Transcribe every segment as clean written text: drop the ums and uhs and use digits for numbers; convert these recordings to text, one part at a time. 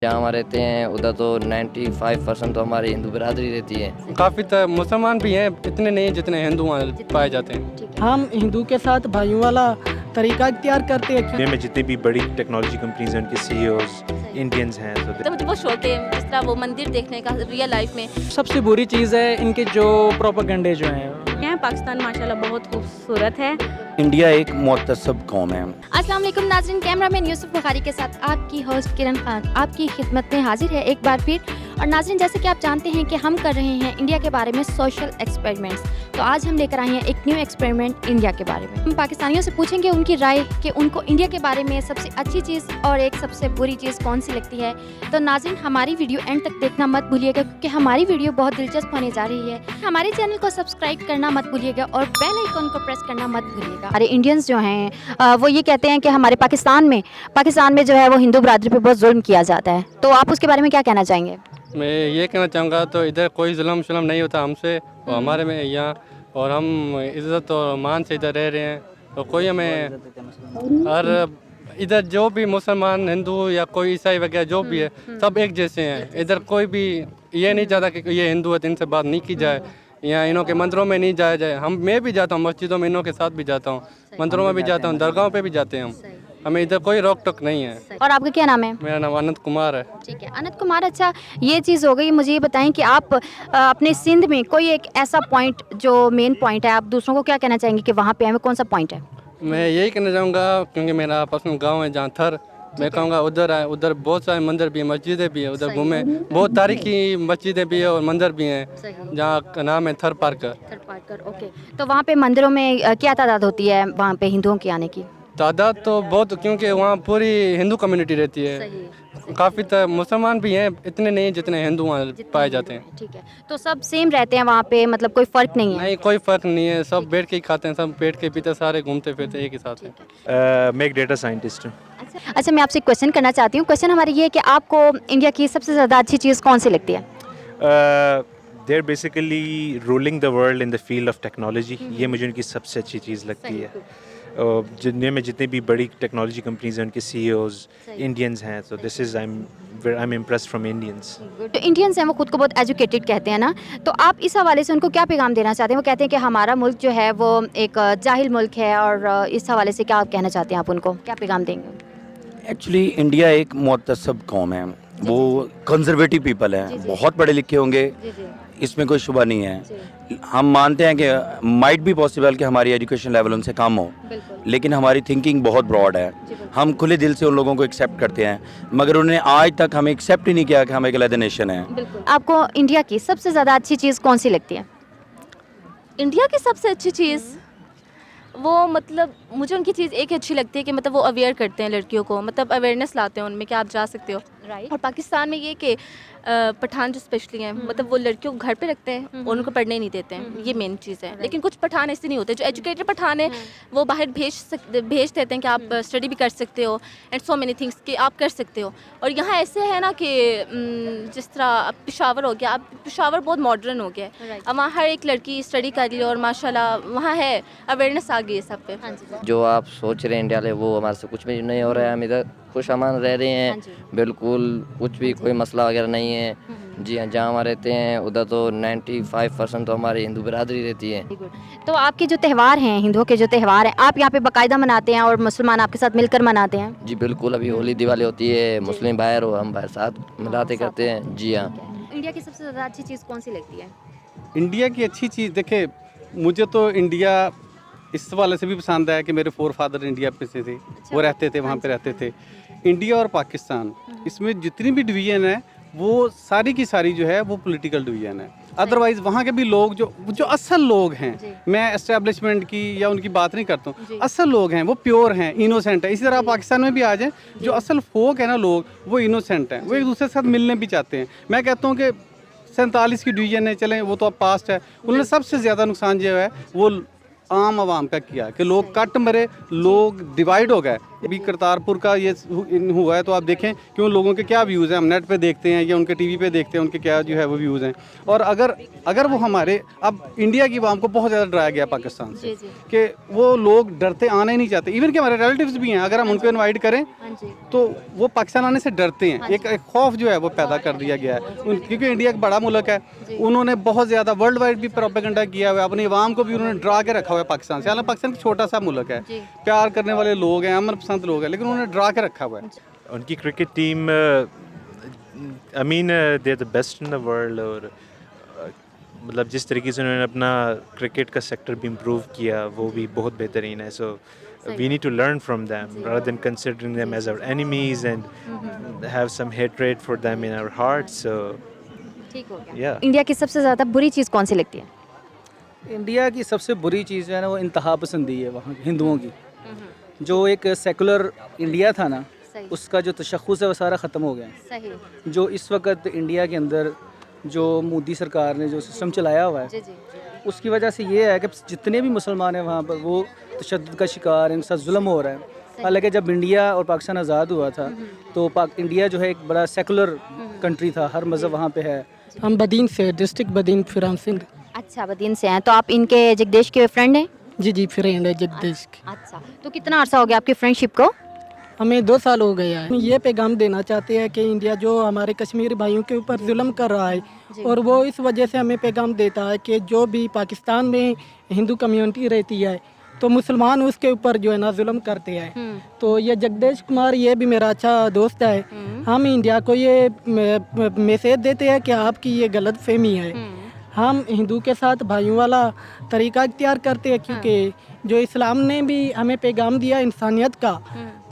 जहाँ हम रहते हैं उधर तो 95% तो हमारी हिंदू बिरादरी रहती है। काफ़ी मुसलमान भी हैं, इतने नहीं जितने हिंदू पाए जाते हैं। हम हिंदू के साथ भाइयों वाला तरीका इख्तियार करते हैं। दुनिया में जितनी भी बड़ी टेक्नोलॉजी कंपनीज हैं उनके सीईओज इंडियंस हैं। तो मुझे वो शौक है जिस तरह वो मंदिर देखने का रियल लाइफ में। सबसे बुरी चीज़ है इनके जो प्रोपेगेंडे जो हैं। यहाँ पाकिस्तान माशाल्लाह बहुत खूबसूरत है। इंडिया एक मुतसब कौम है। अस्सलाम वालेकुम नाज़रीन, कैमरामैन यूसुफ बुखारी के साथ आपकी होस्ट किरण खान आपकी खिदमत में हाजिर है एक बार फिर। और नाज़रीन, जैसे कि आप जानते हैं कि हम कर रहे हैं इंडिया के बारे में सोशल एक्सपेरिमेंट्स, तो आज हम लेकर आए हैं एक न्यू एक्सपेरिमेंट इंडिया के बारे में। हम पाकिस्तानियों से पूछेंगे उनकी राय कि उनको इंडिया के बारे में सबसे अच्छी चीज़ और एक सबसे बुरी चीज़ कौन सी लगती है। तो नाज़रीन, हमारी वीडियो एंड तक देखना मत भूलिएगा क्योंकि हमारी वीडियो बहुत दिलचस्प होने जा रही है। हमारे चैनल को सब्सक्राइब करना मत भूलिएगा और बेल आइकन को प्रेस करना मत भूलिएगा। हमारे इंडियंस जो हैं वो ये कहते हैं कि हमारे पाकिस्तान में जो है वो हिंदू बरादरी पे बहुत जुल्म किया जाता है, तो आप उसके बारे में क्या कहना चाहेंगे? मैं ये कहना चाहूँगा तो इधर कोई जुल्म शुल्म नहीं होता हमसे और हमारे में यहाँ, और हम इज़्ज़त और मान से इधर रह रहे हैं। तो कोई हमें और इधर जो भी मुसलमान हिंदू या कोई ईसाई वगैरह जो भी है सब एक जैसे हैं। इधर कोई भी ये नहीं चाहता कि ये हिंदू है तो इनसे बात नहीं की जाए या इन्हों के मंदिरों में नहीं जाया जाए। मैं भी जाता हूँ मस्जिदों में, इन्हों के साथ भी जाता हूँ, मंदिरों में भी जाता हूँ, दरगाहों पे भी जाते हैं हम। हमें इधर कोई रोक टोक नहीं है। और आपका क्या नाम है? मेरा नाम अनंत कुमार है। ठीक है अनंत कुमार। अच्छा, ये चीज़ हो गई, मुझे ये बताएं कि आप अपने सिंध में कोई एक ऐसा पॉइंट जो मेन पॉइंट है, आप दूसरों को क्या कहना चाहेंगे कि वहाँ पे हमें कौन सा पॉइंट है? मैं यही कहना चाहूँगा क्योंकि मेरा पसंद गांव है जहाँ थर, मैं कहूँगा उधर है। उधर बहुत सारे मंदिर भी हैं, मस्जिदें भी हैं, उधर घूमें। बहुत तारीखी मस्जिदें भी हैं और मंदिर भी हैं जहाँ का नाम है थर पार्कर। ओके, तो वहाँ पे मंदिरों में क्या तादाद होती है वहाँ पे हिंदुओं की आने की? तादाद तो बहुत, क्योंकि वहाँ पूरी हिंदू कम्युनिटी रहती है। काफ़ी मुसलमान भी हैं, इतने नहीं जितने हिंदू पाए जाते हैं। ठीक है, तो सब सेम रहते हैं वहाँ पे, मतलब कोई फ़र्क नहीं है? नहीं, कोई फ़र्क नहीं है, सब बैठ के ही खाते हैं, सब बैठ के पीते, सारे घूमते फिरते एक ही साथ हैं। मैं एक डेटा साइंटिस्ट हूँ। अच्छा, मैं आपसे क्वेश्चन करना चाहती हूँ। क्वेश्चन हमारी ये है कि आपको इंडिया की सबसे ज़्यादा अच्छी चीज़ कौन सी लगती है? They're basically ruling the world in the field of technology. ये मुझे उनकी सबसे अच्छी चीज़ लगती है। दुनिया में जितनी भी बड़ी टेक्नोलॉजी कंपनीज हैं उनके सीईओज इंडियंस हैं। तो this is I am impressed from Indians. तो इंडियंस हैं वो खुद को बहुत एजुकेटेड कहते हैं ना, तो आप इस हवाले से उनको क्या पैगाम देना चाहते हैं? वो कहते हैं कि हमारा मुल्क जो है वो एक जाहिल मुल्क है, और इस हवाले से क्या आप कहना चाहते हैं? आप उनको क्या पैगाम देंगे? एक्चुअली इंडिया एक मुतसब कौम है, वो कंजर्वेटिव पीपल है, बहुत पढ़े लिखे होंगे, इसमें कोई शुबा नहीं है। हम मानते हैं कि माइट भी पॉसिबल कि हमारी एजुकेशन लेवल उनसे कम हो, लेकिन हमारी थिंकिंग बहुत ब्रॉड है। हम खुले दिल से उन लोगों को एक्सेप्ट करते हैं, मगर उन्होंने आज तक हमें एक्सेप्ट ही नहीं किया कि हम एक अलग नेशन है। आपको इंडिया की सबसे ज़्यादा अच्छी चीज़ कौन सी लगती है? इंडिया की सबसे अच्छी चीज़ वो, मतलब मुझे उनकी चीज़ एक अच्छी लगती है कि मतलब वो अवेयर करते हैं लड़कियों को, मतलब अवेयरनेस लाते हैं उनमें कि आप जा सकते हो। और पाकिस्तान में ये कि पठान जो स्पेशली हैं, मतलब वो लड़कियों को घर पे रखते हैं और उनको पढ़ने नहीं देते हैं, ये मेन चीज़ है। लेकिन कुछ पठान ऐसे नहीं होते, जो एजुकेटेड पठान है वो बाहर भेज देते हैं कि आप स्टडी भी कर सकते हो एंड सो मेनी थिंग्स कि आप कर सकते हो। और यहाँ ऐसे है ना कि जिस तरह अब पेशावर हो गया, अब पेशावर बहुत मॉडर्न हो गया है, अब वहाँ हर एक लड़की स्टडी कर ली और माशाल्लाह वहाँ है अवेयरनेस आ गई है सब पे। जो आप सोच रहे हैं इंडिया वाले वो हमारे से कुछ भी नहीं हो रहा है। हम इधर खुश अमान रह रहे हैं, बिल्कुल कुछ भी कोई मसला वगैरह नहीं है। जी हाँ, जहाँ हम रहते हैं उधर तो 95% तो हमारी हिंदू बिरादरी रहती है। तो आपके जो त्यौहार हैं, हिंदुओं के जो त्यौहार हैं, आप यहाँ पे बाकायदा मनाते हैं और मुसलमान आपके साथ मिलकर मनाते हैं? जी बिल्कुल, अभी होली दिवाली होती है, मुस्लिम बाहर हो, हम बाहर साथ मिलाते करते हैं। जी हाँ। इंडिया की सबसे ज़्यादा अच्छी चीज़ कौन सी लगती है? इंडिया की अच्छी चीज़ देखे, मुझे तो इंडिया इस वाले से भी पसंद है कि मेरे फोर फादर इंडिया पे से थे, वो रहते थे, वहाँ पे रहते थे। इंडिया और पाकिस्तान, इसमें जितनी भी डिवीज़न है वो सारी की सारी जो है वो पॉलिटिकल डिवीज़न है। अदरवाइज़ वहाँ के भी लोग जो असल लोग हैं, मैं एस्टेब्लिशमेंट की या उनकी बात नहीं करता हूँ, असल लोग हैं वो प्योर हैं, इनोसेंट है। इसी तरह पाकिस्तान में भी आ जाए, जो असल फोक है ना लोग, वो इनोसेंट हैं, वो एक दूसरे के साथ मिलने भी चाहते हैं। मैं कहता हूँ कि 47 की डिवीज़न है, चलें वो तो अब पास्ट है, उन्होंने सबसे ज़्यादा नुकसान जो है वो आम आवाम का किया कि लोग कट मरे, लोग डिवाइड हो गए। अभी करतारपुर का ये हुआ है तो आप देखें कि उन लोगों के क्या व्यूज़ हैं, हम नेट पे देखते हैं या उनके टीवी पे देखते हैं, उनके क्या जो है वो व्यूज़ हैं। और अगर वो हमारे अब इंडिया की आवाम को बहुत ज़्यादा डराया गया पाकिस्तान से कि वो लोग डरते आना ही नहीं चाहते। इवन कि हमारे रिलेटिव्स भी हैं, अगर हम उनको इन्वाइट करें तो वो पाकिस्तान आने से डरते हैं। एक खौफ जो है वो पैदा कर दिया गया है क्योंकि इंडिया एक बड़ा मुल्क है। उन्होंने बहुत ज़्यादा वर्ल्ड वाइड भी प्रोपेगेंडा किया हुआ है, अपनी आवाम को भी उन्होंने डरा के रखा हुआ है पाकिस्तान से। हालांकि पाकिस्तान एक छोटा सा मुल्क है, प्यार करने वाले लोग हैं, अमन पसंद लोग हैं, लेकिन उन्होंने डरा के रखा हुआ है। उनकी cricket team I mean they are the best in the world. और मतलब जिस तरीके से उन्होंने अपना क्रिकेट का सेक्टर भी इम्प्रूव किया वो भी बहुत बेहतरीन है। सो we need to learn from them rather than considering them as our enemies and have some hatred for them in our hearts. So ठीक हो गया। yeah. इंडिया की सबसे ज़्यादा बुरी चीज़ कौन सी लगती है? इंडिया की सबसे बुरी चीज़ जो है ना वो इंतहा पसंदी है वहाँ हिंदुओं की। जो एक सेकुलर इंडिया था ना, उसका जो तशख़्ख़ुस है वो सारा ख़त्म हो गया है। सही। जो इस वक्त इंडिया के अंदर जो मोदी सरकार ने जो सिस्टम चलाया हुआ है, उसकी वजह से ये है कि जितने भी मुसलमान हैं वहाँ पर वो तशद्दुद का शिकार, इनके साथ जुल्म हो रहा है। हालांकि जब इंडिया और पाकिस्तान आज़ाद हुआ था तो इंडिया जो है एक बड़ा सेकुलर कंट्री था, हर मज़हब वहाँ पे है। हम बदीन से, डिस्ट्रिक्ट बदीन फिराम सिंह। अच्छा, बदीन से हैं, तो आप इनके जगदेश के फ्रेंड हैं? जी फ्रेंड है जगदीश की। अच्छा, तो कितना अर्सा हो गया आपकी फ्रेंडशिप को? हमें 2 साल हो गया है। ये पैगाम देना चाहते हैं कि इंडिया जो हमारे कश्मीरी भाइयों के ऊपर जुल्म कर रहा है, और वो इस वजह से हमें पैगाम देता है कि जो भी पाकिस्तान में हिंदू कम्युनिटी रहती है तो मुसलमान उसके ऊपर जो है ना जुल्म करते हैं। तो ये जगदीश कुमार ये भी मेरा अच्छा दोस्त है। हम इंडिया को ये मैसेज देते हैं कि आपकी ये गलत फहमी है। हम हिंदू के साथ भाइयों वाला तरीका इख्तियार करते हैं क्योंकि जो इस्लाम ने भी हमें पैगाम दिया इंसानियत का,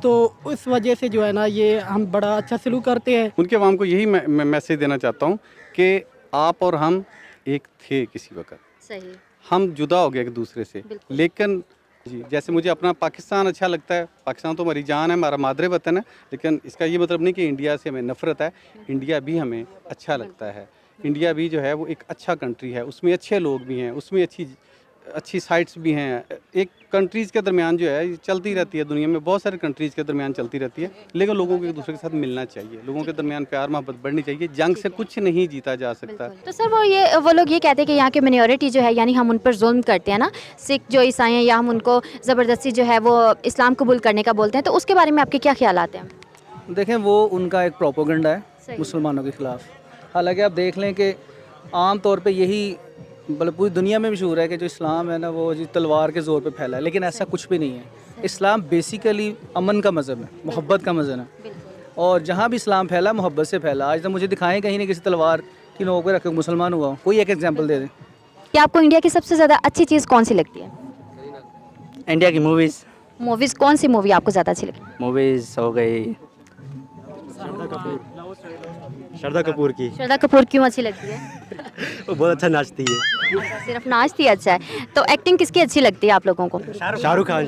तो उस वजह से जो है ना ये हम बड़ा अच्छा सलूक करते हैं। उनके आवाम को यही मैं मैसेज देना चाहता हूँ कि आप और हम एक थे किसी वक्त। सही। हम जुदा हो गए एक दूसरे से, लेकिन जी जैसे मुझे अपना पाकिस्तान अच्छा लगता है, पाकिस्तान तो हमारी जान है, हमारा मादरे वतन है, लेकिन इसका ये मतलब नहीं कि इंडिया से हमें नफ़रत है। इंडिया भी हमें अच्छा लगता है। इंडिया भी जो है वो एक अच्छा कंट्री है, उसमें अच्छे लोग भी हैं, उसमें अच्छी साइट्स भी हैं। एक कंट्रीज़ के दरमियान जो है चलती रहती है, दुनिया में बहुत सारे कंट्रीज़ के दरमियान चलती रहती है, लेकिन लोगों को एक दूसरे के साथ मिलना चाहिए, लोगों के दरमियान प्यार मोहब्बत बढ़नी चाहिए। जंग से कुछ नहीं जीता जा सकता। तो सर वो लोग ये कहते हैं कि यहाँ की मिनॉरिटी जो है, यानी हम उन पर जुल्म करते हैं ना, सिख जो ईसाई हैं, या हम उनको ज़बरदस्ती जो है वो इस्लाम कबूल करने का बोलते हैं, तो उसके बारे में आपके क्या ख्यालात हैं? देखें, वो उनका एक प्रोपोगंडा है मुसलमानों के ख़िलाफ़। हालांकि आप देख लें कि आम तौर पे यही मतलब पूरी दुनिया में मशहूर है कि जो इस्लाम है ना वो जी तलवार के ज़ोर पे फैला है, लेकिन ऐसा कुछ भी नहीं है। इस्लाम बेसिकली अमन का मज़हब है, मोहब्बत का मज़हब है, और जहाँ भी इस्लाम फैला मोहब्बत से फैला। आज तक मुझे दिखाएं कहीं नहीं किसी तलवार की नोक पे रख के मुसलमान हुआ हो, कोई एक एग्जाम्पल दे दें। कि आपको इंडिया की सबसे ज़्यादा अच्छी चीज़ कौन सी लगती है? इंडिया की मूवीज़। मूवीज़ कौन सी मूवी आपको ज़्यादा अच्छी लगी? मूवीज़ हो गई श्रद्धा कपूर की। श्रद्धा कपूर क्यों अच्छी लगती है? वो बहुत अच्छा नाचती है। सिर्फ नाचती है? अच्छा है। तो एक्टिंग किसकी अच्छी लगती है आप लोगों को? शाहरुख खान।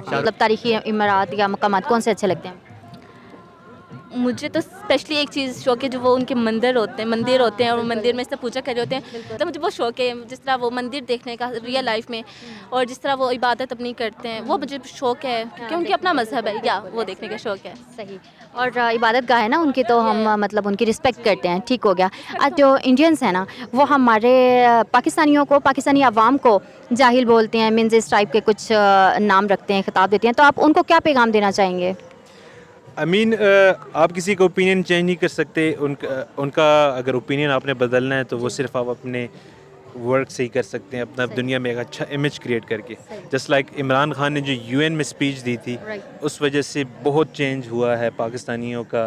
मतलब तारीखी इमारत या मकामात कौन से अच्छे लगते हैं? मुझे तो स्पेशली एक चीज़ शौक है, जो वो उनके मंदिर होते हैं और मंदिर में से पूजा कर रहे होते हैं, तो मुझे बहुत शौक है जिस तरह वो मंदिर देखने का रियल लाइफ में, और जिस तरह वो इबादत अपनी करते हैं, वो मुझे शौक है क्योंकि उनकी अपना मजहब है, या वो देखने का शौक है। सही। और इबादत गाह है ना उनकी, तो हम मतलब उनकी रिस्पेक्ट करते हैं। ठीक हो गया। आज जो इंडियंस हैं ना वो हमारे पाकिस्तानियों को, पाकिस्तानी अवाम को जाहिल बोलते हैं, मीन्स इस टाइप के कुछ नाम रखते हैं, खिताब देते हैं, तो आप उनको क्या पैगाम देना चाहेंगे? आई मीन आप किसी का ओपिनियन चेंज नहीं कर सकते। उनका अगर ओपिनियन आपने बदलना है तो वो सिर्फ आप अपने वर्क से ही कर सकते हैं, अपना दुनिया में एक अच्छा इमेज क्रिएट करके। जस्ट लाइक इमरान खान ने जो यूएन में स्पीच दी थी, उस वजह से बहुत चेंज हुआ है पाकिस्तानियों का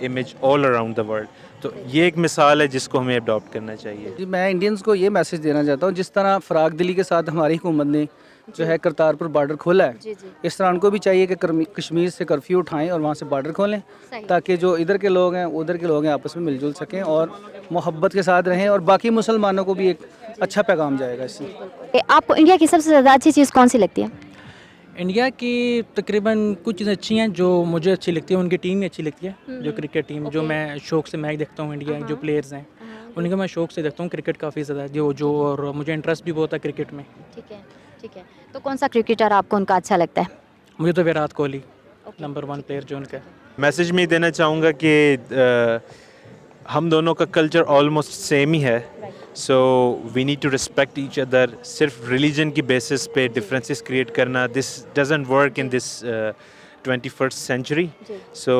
image all around the world. तो ये एक मिसाल है जिसको हमें अडॉप्ट करना चाहिए। जी, मैं इंडियंस को ये मैसेज देना चाहता हूँ, जिस तरह फ़राग दिली के साथ हमारी हुकूमत ने जो है करतारपुर बॉर्डर खोला है, इस तरह उनको भी चाहिए कि कश्मीर से कर्फ्यू उठाएं और वहाँ से बॉर्डर खोलें, ताकि जो इधर के लोग हैं उधर के लोग हैं आपस में मिलजुल सकें और मोहब्बत के साथ रहें, और बाकी मुसलमानों को भी एक अच्छा पैगाम जाएगा इससे। आपको इंडिया की सबसे ज़्यादा अच्छी चीज़ कौन सी लगती है? इंडिया की तकरीबन कुछ चीज़ें अच्छी हैं जो मुझे अच्छी लगती है। उनकी टीम ही अच्छी लगती है, जो क्रिकेट टीम, जो मैं शौक़ से मैच देखता हूँ। इंडिया जो प्लेयर्स हैं उनका मैं शौक़ से देखता हूँ क्रिकेट काफ़ी ज़्यादा, जो और मुझे इंटरेस्ट भी बहुत है क्रिकेट में। ठीक है। ठीक है, तो कौन सा क्रिकेटर आपको उनका अच्छा लगता है? मुझे तो विराट कोहली नंबर 1 प्लेयर जो उनका है। मैसेज में देना चाहूँगा कि हम दोनों का कल्चर ऑलमोस्ट सेम ही है, so we need to respect each other. सिर्फ रिलीजन की बेसिस पे डिफरेंसेस क्रिएट करना, this doesn't work in this 21st century. So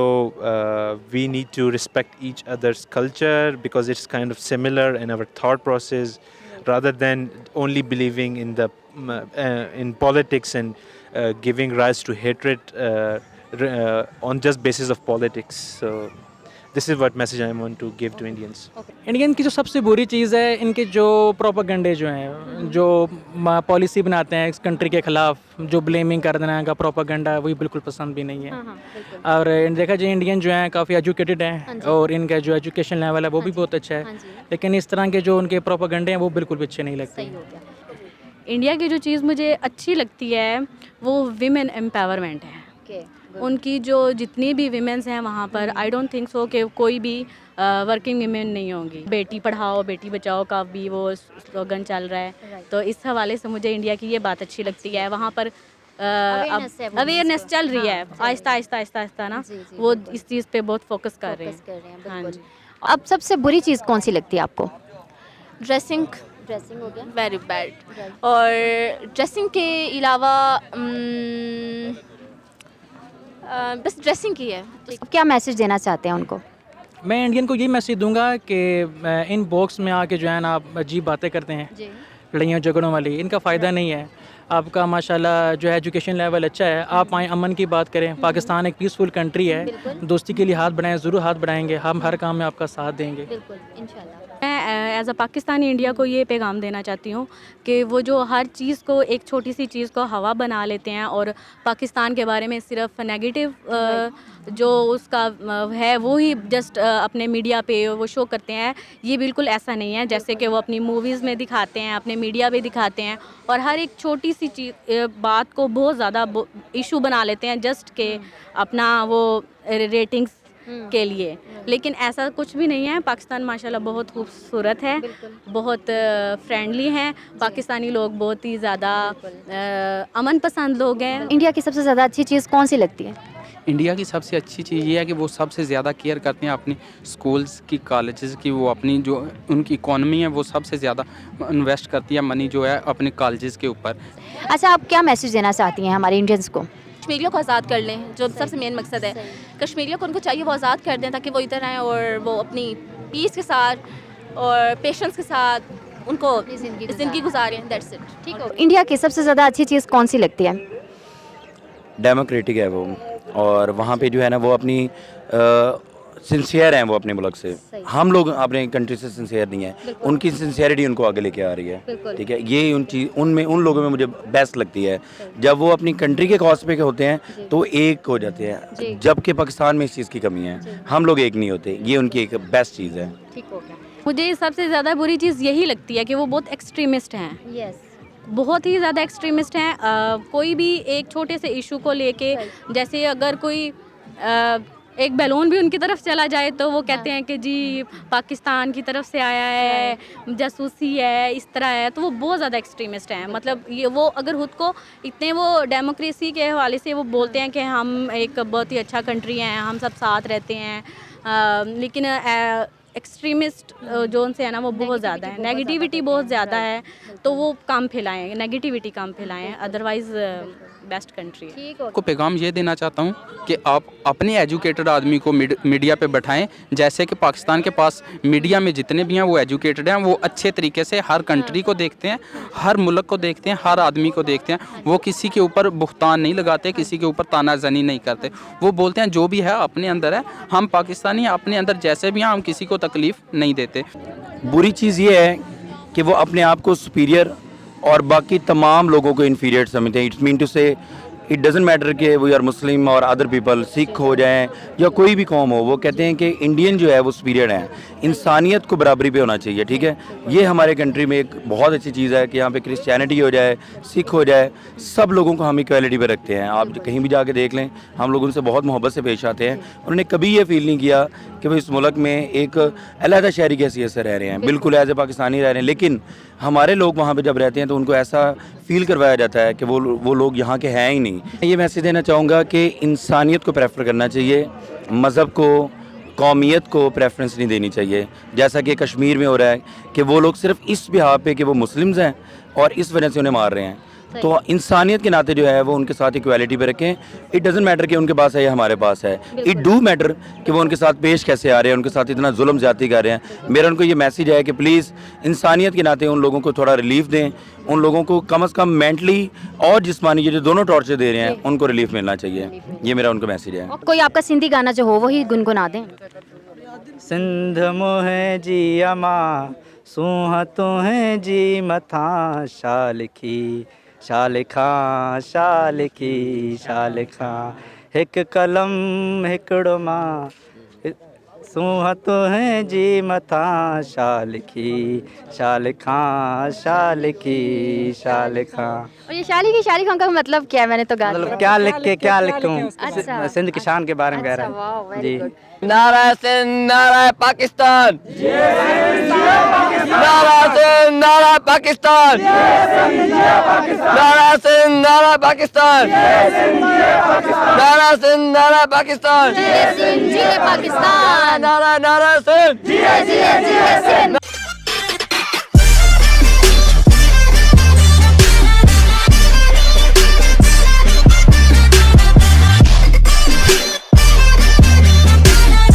we need to respect each other's culture because it's kind of similar in our thought process, rather than only believing in the in politics and giving rise to hatred on just basis of politics. So this is what message I want to give to Indians. Indian की जो सबसे बुरी चीज़ है, इनके जो प्रोपागेंडे जो हैं, जो पॉलिसी बनाते हैं इस कंट्री के ख़िलाफ़, जो ब्लेमिंग कर देना का प्रोपागेंडा, वही बिल्कुल पसंद भी नहीं है। और देखा जाए इंडियन जो हैं काफ़ी एजुकेटेड हैं और इनका जो एजुकेशन लेवल है वो भी बहुत अच्छा है, लेकिन इस तरह के जो उनके प्रोपागेंडे हैं वो बिल्कुल भी अच्छे नहीं लगते। इंडिया की जो चीज़ मुझे अच्छी लगती है वो विमेन एम्पावरमेंट है। उनकी जो जितनी भी विमेंस हैं वहाँ पर, आई डोंट थिंक सो कि कोई भी वर्किंग विमेन नहीं होंगी। बेटी पढ़ाओ बेटी बचाओ का भी वो स्लोगन चल रहा है, तो इस हवाले से मुझे इंडिया की ये बात अच्छी लगती है। वहाँ पर अवेयरनेस चल रही है, आहिस्ता आहिस्ता आहिस्ता आहिस्ता ना वो इस चीज़ पे बहुत फोकस कर रहे हैं। हाँ जी। अब सबसे बुरी चीज़ कौन सी लगती है आपको? ड्रेसिंग हो गया। वेरी बैड, और ड्रेसिंग के अलावा बस ड्रेसिंग की है। अब क्या मैसेज देना चाहते हैं उनको? मैं इंडियन को यही मैसेज दूंगा कि इन बॉक्स में आके जो है ना आप अजीब बातें करते हैं, लड़ाइयों झगड़ों वाली, इनका फ़ायदा नहीं है। आपका माशाल्लाह जो है एजुकेशन लेवल अच्छा है, आप आए अमन की बात करें। पाकिस्तान एक पीसफुल कंट्री है, दोस्ती के लिए हाथ बढ़ाएं, ज़रूर हाथ बढ़ाएंगे, हम हर काम में आपका साथ देंगे। बिल्कुल, इंशाल्लाह। मैं एज अ पाकिस्तानी इंडिया को ये पैगाम देना चाहती हूँ कि वो जो हर चीज़ को, एक छोटी सी चीज़ को हवा बना लेते हैं और पाकिस्तान के बारे में सिर्फ नेगेटिव जो उसका है वो ही जस्ट अपने मीडिया पे वो शो करते हैं। ये बिल्कुल ऐसा नहीं है जैसे कि वो अपनी मूवीज़ में दिखाते हैं, अपने मीडिया पे दिखाते हैं, और हर एक छोटी सी चीज़ बात को बहुत ज़्यादा इशू बना लेते हैं जस्ट के अपना वो रेटिंग्स के लिए। लेकिन ऐसा कुछ भी नहीं है। पाकिस्तान माशाल्लाह बहुत खूबसूरत है, बहुत फ्रेंडली हैं। पाकिस्तानी लोग बहुत ही ज़्यादा अमन पसंद लोग हैं। इंडिया की सबसे ज़्यादा अच्छी चीज़ कौन सी लगती है? इंडिया की सबसे अच्छी चीज़ ये है कि वो सबसे ज़्यादा केयर करते हैं अपनी स्कूल्स की, कॉलेजेस की। वो अपनी जो उनकी इकॉनमी है वो सबसे ज़्यादा इन्वेस्ट करती है मनी जो है अपने कॉलेजेस के ऊपर। अच्छा, आप क्या मैसेज देना चाहती हैं हमारे इंडियंस को? कश्मीरियों को आज़ाद कर लें, जो सबसे मेन मकसद है। कश्मीरियों को उनको चाहिए वो आज़ाद कर दें ताकि वो इधर आएँ और वो अपनी पीस के साथ और पेशेंस के साथ उनको ज़िंदगी गुजारें। That's it. ठीक है। इंडिया की सबसे ज़्यादा अच्छी चीज़ कौन सी लगती है? डेमोक्रेटिक है वो, और वहाँ पे जो है ना वो अपनी सिंसियर हैं वो अपने मुल्क से। हम लोग अपने कंट्री से सिंसियर नहीं है, उनकी सिंसियरिटी उनको आगे लेके आ रही है। ठीक है, ये उन लोगों में मुझे बेस्ट लगती है जब वो अपनी कंट्री के कॉज पे होते हैं तो एक हो जाते हैं, जबकि पाकिस्तान में इस चीज़ की कमी है, हम लोग एक नहीं होते। ये उनकी एक बेस्ट चीज़ है। ठीक हो गया। मुझे सबसे ज़्यादा बुरी चीज़ यही लगती है कि वो बहुत एक्सट्रीमिस्ट हैं। यस, बहुत ही ज़्यादा एक्सट्रीमिस्ट हैं। कोई भी एक छोटे से इशू को लेके, जैसे अगर कोई एक बैलून भी उनकी तरफ चला जाए तो वो कहते हैं कि जी पाकिस्तान की तरफ से आया है, जासूसी है, इस तरह है। तो वो बहुत ज़्यादा एक्सट्रीमिस्ट हैं। मतलब ये वो अगर खुद को इतने वो डेमोक्रेसी के हवाले से वो बोलते हैं कि हम एक बहुत ही अच्छा कंट्री हैं, हम सब साथ रहते हैं, लेकिन एक्सट्रीमिस्ट जो उनसे है ना वो बहुत ज़्यादा है, नेगेटिविटी बहुत ज़्यादा है। तो वो कम फैलाएं, नेगेटिविटी कम फैलाएं, अदरवाइज़ बेस्ट कंट्री है। को पैगाम ये देना चाहता हूँ कि आप अपने एजुकेटेड आदमी को मीडिया पे बैठाएं। जैसे कि पाकिस्तान के पास मीडिया में जितने भी हैं वो एजुकेटेड हैं, वो अच्छे तरीके से हर कंट्री को देखते हैं, हर मुल्क को देखते हैं, हर आदमी को देखते हैं। वो किसी के ऊपर बुख्तान नहीं लगाते, किसी के ऊपर तानाजनी नहीं करते। वो बोलते हैं जो भी है अपने अंदर है, हम पाकिस्तानी अपने अंदर जैसे भी हैं, हम किसी को तकलीफ़ नहीं देते। बुरी चीज़ ये है कि वो अपने आप को सुपीरियर और बाकी तमाम लोगों को इन्फीरियर समझते हैं। इट्स मीन टू से इट डजेंट मैटर कि वो यार मुस्लिम और अदर पीपल, सिख हो जाएं या कोई भी कौम हो, वो कहते हैं कि इंडियन जो है वो सुपीरियर है। इंसानियत को बराबरी पे होना चाहिए। ठीक है, ये हमारे कंट्री में एक बहुत अच्छी चीज़ है कि यहाँ पे क्रिश्चियनिटी हो जाए, सिख हो जाए, सब लोगों को हम इक्वालिटी पे रखते हैं। आप कहीं भी जाके देख लें, हम लोग उनसे बहुत मोहब्बत से पेश आते हैं। उन्होंने कभी ये फील नहीं किया कि वो इस मुल्क में एक अलहदा शहरी की हैसियत से रह रहे हैं, बिल्कुल एज ए पाकिस्तानी रह रहे हैं, लेकिन हमारे लोग वहाँ पे जब रहते हैं तो उनको ऐसा फील करवाया जाता है कि वो लोग यहाँ के हैं ही नहीं। ये मैसेज देना चाहूँगा कि इंसानियत को प्रेफर करना चाहिए, मज़हब को, कौमियत को प्रेफरेंस नहीं देनी चाहिए, जैसा कि कश्मीर में हो रहा है कि वो लोग सिर्फ इस बिहार पे कि वो मुस्लिम्स हैं और इस वजह से उन्हें मार रहे हैं। तो इंसानियत के नाते जो है वो उनके साथ इक्वालिटी पे रखें। इट डजेंट मैटर कि उनके पास है या हमारे पास है, इट डू मैटर कि वो उनके साथ पेश कैसे आ रहे हैं, उनके साथ इतना जुल्म ज्यादती कर रहे हैं। मेरा उनको ये मैसेज है कि प्लीज़ इंसानियत के नाते उन लोगों को थोड़ा रिलीफ दें, उन लोगों को कम से कम मेंटली और जिस्मानी ये जो दोनों टॉर्चर दे रहे हैं उनको रिलीफ मिलना चाहिए। ये मेरा उनको मैसेज है। कोई आपका सिंधी गाना जो हो वही गुनगुना दें। सिंध मोहे जी अमा सूह तुहें जी मथा शाल की शाल खां शाल की शाल खां हिक कलम हिकड़ो मां सूह तुहें जी मथा शाल खां शाल की शाल खां। और ये शाली खां का मतलब क्या है? मैंने तो गाना मतलब क्या लिख के क्या लिखूं? अच्छा। सिंध की शान के बारे में कह रहा अच्छा, वाह, है very जी। good। नारा सिंध नारा पाकिस्तान, नारा सिंध नारा पाकिस्तान, नारा सिंध नारा पाकिस्तान, नारा सिंध नारा पाकिस्तान, पाकिस्तान। नारा नारा सिंध।